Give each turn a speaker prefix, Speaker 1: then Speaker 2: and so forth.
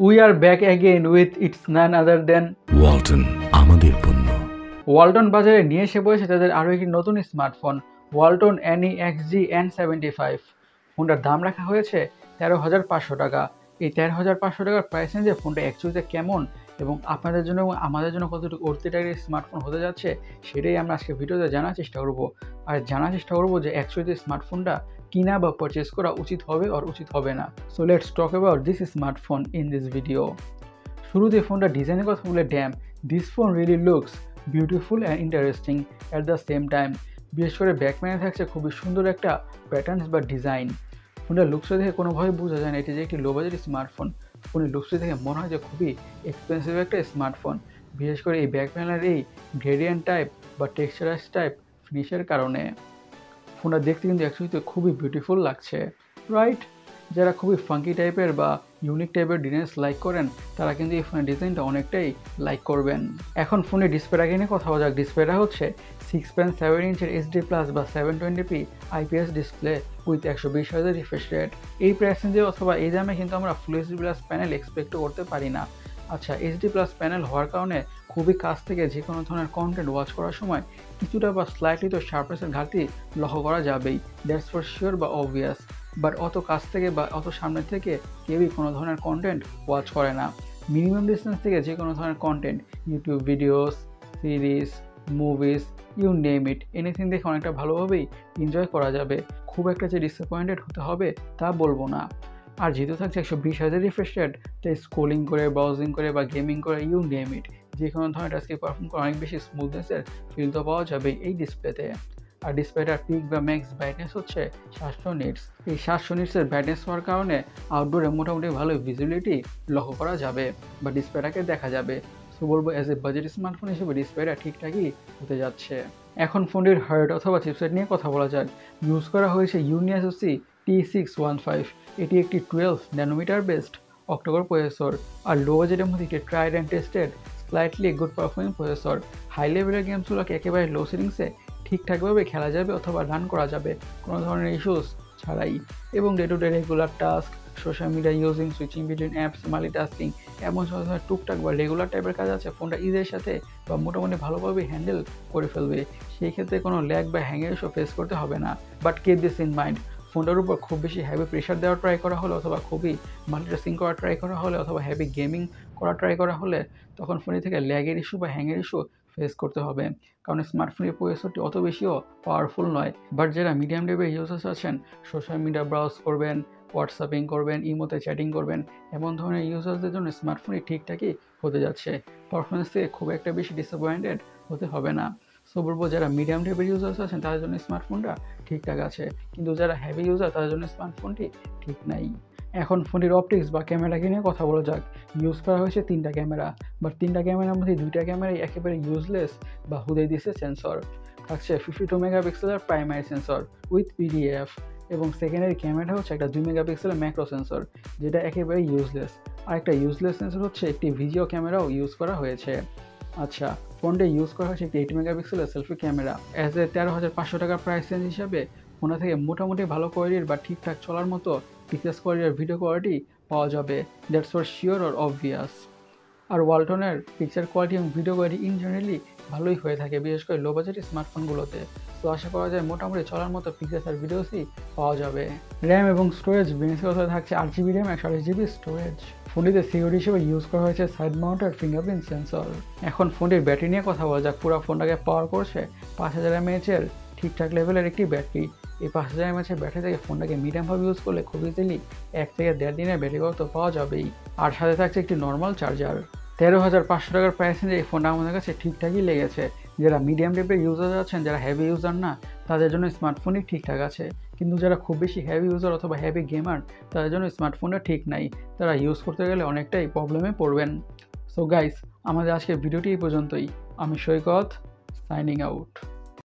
Speaker 1: We are back again with it's none other than
Speaker 2: Walton আমাদের পণ্য।
Speaker 1: ওয়ালটন বাজারে নিয়ে এসে বসেছে তাদের আরও একটি নতুন স্মার্টফোন ওয়ালটন NE-XG N75। ফোনটার দাম রাখা হয়েছে 13,500 টাকা। এই 13,500 টাকার প্রাইস রেঞ্জে ফোনটা অ্যাকচুয়ালিতে কেমন এবং আপনাদের জন্য এবং আমাদের জন্য কতটুকু অর্থ টাকার স্মার্টফোন হতে যাচ্ছে সেটাই আমরা আজকে ভিডিওতে জানার চেষ্টা করব। আর জানার চেষ্টা করব যে অ্যাকচুয়ালি স্মার্টফোনটা কিনা বা পারচেস করা উচিত হবে আর উচিত হবে না। So let's talk about this smartphone in this video. শুরুতে ফোনটা ডিজাইনের কথা বলে damn this phone really looks beautiful and interesting at the same time. বিশেষ করে ব্যাকপ্যানে থাকছে খুবই সুন্দর একটা প্যাটার্নস বা ডিজাইন। ফোনটার লুকসটা দেখে কোনোভাবেই বোঝা যায় না এটি যে একটি লো বাজেট স্মার্টফোন। ফোনের লুকসটা দেখে মনে হয় যে খুবই এক্সপেন্সিভ একটা স্মার্টফোন, বিশেষ করে এই ব্যাকপ্যানেলের এই গ্রেডিয়েন্ট টাইপ বা টেক্সচারাইজ টাইপ ফিনিশের কারণে। ফোনটা দেখতে কিন্তু অ্যাকচুয়ালি খুবই বিউটিফুল লাগছে, রাইট? যারা খুবই ফাঙ্কি টাইপের বা ইউনিক টাইপের ডিজাইনস লাইক করেন তারা কিন্তু এই ফোনের ডিজাইনটা অনেকটাই লাইক করবেন। এখন ফোনের ডিসপ্লেটাকে নিয়ে কথা বলা যাক। ডিসপ্লেটা হচ্ছে 6.7 ইঞ্চের HD+ বা 720p IPS display with 120 Hz refresh rate. এই প্রাইস রেঞ্জে অথবা এই দামে কিন্তু আমরা ফুল HD+ প্যানেল এক্সপেক্ট করতে পারি না। আচ্ছা, HD+ প্যানেল হওয়ার কারণে খুবই কাছ থেকে যে কোনো ধরনের কন্টেন্ট ওয়াচ করার সময় কিছুটা বা স্লাইটলি তো শার্পনেসের ঘাটতি লক্ষ্য করা যাবেই, দ্যাটস ফর শিওর বা অবভিয়াস। বাট অত কাছ থেকে বা অত সামনে থেকে কেউই কোনো ধরনের কন্টেন্ট ওয়াচ করে না। মিনিমাম ডিস্টেন্স থেকে যে কোনো ধরনের content, YouTube videos, series, movies, you name it, anything দেখে অনেকটা ভালোভাবেই এনজয় করা যাবে। খুব একটা যে ডিসঅ্যাপয়েন্টেড হতে হবে তা বলবো না। আর যেহেতু থাকছে 120 Hz রিফ্রেশ রেট, তাই স্ক্রোলিং করে, ব্রাউজিং করে বা গেমিং করে, ইউ নেম ইট, যে কোনো ধরনের টাস্কে পারফর্ম করে অনেক বেশি স্মুথনেসের ফিল তো পাওয়া যাবে এই ডিসপ্লেতে। আর ডিসপ্লেটার পিক বা ম্যাক্স ব্রাইটনেস হচ্ছে 700 নিটস। এই 700 নিটসের ব্রাইটনেস হওয়ার কারণে আউটডোরে মোটামুটি ভালো ভিজিবিলিটি লক্ষ্য করা যাবে বা ডিসপ্লেটাকে দেখা যাবে। সো বলবো অ্যাজ এ বাজেট স্মার্টফোন হিসেবে ডিসপ্লেটা ঠিকঠাকই হতে যাচ্ছে। এখন ফোনটির হার্ড অথবা চিপসেট নিয়ে কথা বলা যাক। ইউজ করা হয়েছে ইউনিয়াস T615। এটি একটি 12 ন্যানোমিটার বেসড অক্টোকোর প্রসেসর আর লো বাজেটের মধ্যে একটি tried and tested slightly good performing processor. High লেভেলের গেমসগুলোকে একেবারে লো সেটিংসে ঠিকঠাকভাবে খেলা যাবে অথবা রান করা যাবে কোনো ধরনের ইস্যুস ছাড়াই। এবং day to day regular task, social media using, switching between apps, multitasking, এমন সব ধরনের টুকটাক বা রেগুলার টাইপের কাজ আছে ফোনটা ইজের সাথে বা মোটামুটি ভালোভাবে হ্যান্ডেল করে ফেলবে। সেই ক্ষেত্রে কোনো ল্যাগ বা হ্যাংয়ের ইস্যু ফেস করতে হবে না। But keep this in mind, ফোনটার উপর খুব বেশি হ্যাভি প্রেশার দেওয়ার ট্রাই করা হলে অথবা খুবই মাল্টিটাস্কিং করার ট্রাই করা হলে অথবা হ্যাভি গেমিং করার ট্রাই করা হলে তখন ফোনে থেকে ল্যাগের ইস্যু বা হ্যাংয়ের ইস্যু ফেস করতে হবে, কারণ স্মার্টফোনের প্রসেসরটি অত বেশিও পাওয়ারফুল নয়। বাট যারা মিডিয়াম লেভেলের ইউজার্স আছেন, সোশ্যাল মিডিয়া ব্রাউজ করবেন, হোয়াটসঅ্যাপিং করবেন, ইমোতে চ্যাটিং করবেন, এমন ধরনের ইউজার্সদের জন্য স্মার্টফোনই ঠিকঠাকই হতে যাচ্ছে। পারফরমেন্স থেকে খুব একটা বেশি ডিসঅ্যাপয়েন্টেড হতে হবে না। সো বলবো যারা মিডিয়াম টাইপের ইউজার্স আছেন তাদের জন্য স্মার্টফোনটা ঠিকঠাক আছে, কিন্তু যারা হেভি ইউজার তাদের জন্য স্মার্টফোনটি ঠিক নাই। এখন ফোনটির অপটিক্স বা ক্যামেরাকে নিয়ে কথা বলা যাক। ইউজ করা হয়েছে 3টা ক্যামেরা, বাট 3টা ক্যামেরার মধ্যে 2টা ক্যামেরাই একেবারে ইউজলেস বা হুদাই দিচ্ছে সেন্সর। থাকছে 52 মেগাপিক্সেলের প্রাইমারি সেন্সর উইথ PDF এবং সেকেন্ডারি ক্যামেরা হচ্ছে একটা 2 মেগাপিক্সেলের ম্যাক্রো সেন্সর, যেটা একেবারে ইউজলেস। আর একটা ইউজলেস সেন্সর হচ্ছে একটি ভিডিও ক্যামেরাও ইউজ করা হয়েছে। আচ্ছা, ফোনটা ইউজ করা হয়েছে একটি 8 মেগাপিক্সেলের সেলফি ক্যামেরা। অ্যাজ এ 13,500 টাকার প্রাইস রেঞ্জ হিসাবে ফোনটা থেকে মোটামুটি ভালো কোয়ালিটির বা ঠিকঠাক চলার মতো পিকচার্স কোয়ালিটির ভিডিও কোয়ালিটি পাওয়া যাবে, that's for sure or obvious. আর ওয়ালটনের পিকচার কোয়ালিটি এবং ভিডিও কোয়ালিটি ইন জেনারেলি ভালোই হয়ে থাকে, বিশেষ করে লো বাজেটের স্মার্টফোনগুলোতে। তো আশা করা যায় মোটামুটি চলার মতো পিকচার্স আর ভিডিওসই পাওয়া যাবে। র্যাম এবং স্টোরেজ বেনিফিট কথা থাকছে 8GB র্যাম, 128GB স্টোরেজ। ফোনটিতে সিকিউরিটি হিসেবে ইউজ করা হয়েছে সাইড মাউন্টেড ফিঙ্গারপ্রিন্ট সেন্সর। এখন ফোনটির ব্যাটারি নিয়ে কথা বলা যাক। পুরো ফোনটাকে পাওয়ার করছে 5000 mAh ঠিকঠাক লেভেলের একটি ব্যাটারি। এই 5000 mAh ব্যাটারি থেকে ফোনটাকে মিডিয়ামভাবে ইউজ করলে খুব ইজিলি 1 থেকে 1.5 দিনের ব্যাটারি ব্যাকআপ তো পাওয়া যাবেই। আর সাথে থাকছে একটি নর্মাল চার্জার। 13,500 টাকার প্রাইস নিয়ে এই ফোনটা আমাদের কাছে ঠিকঠাকই লেগেছে। যারা মিডিয়াম টাইপের ইউজার আছেন, যারা হেভি ইউজার না, তাদের জন্য স্মার্টফোনই ঠিকঠাক আছে। কিন্তু যারা খুব বেশি হেভি ইউজার অথবা হেভি গেমার, তাদের জন্য স্মার্টফোনটা ঠিক নাই। তারা ইউজ করতে গেলে অনেকটাই প্রবলেমে পড়বেন। সো গাইস, আমাদের আজকের ভিডিওটি এই পর্যন্তই। আমি সৈকত, সাইনিং আউট।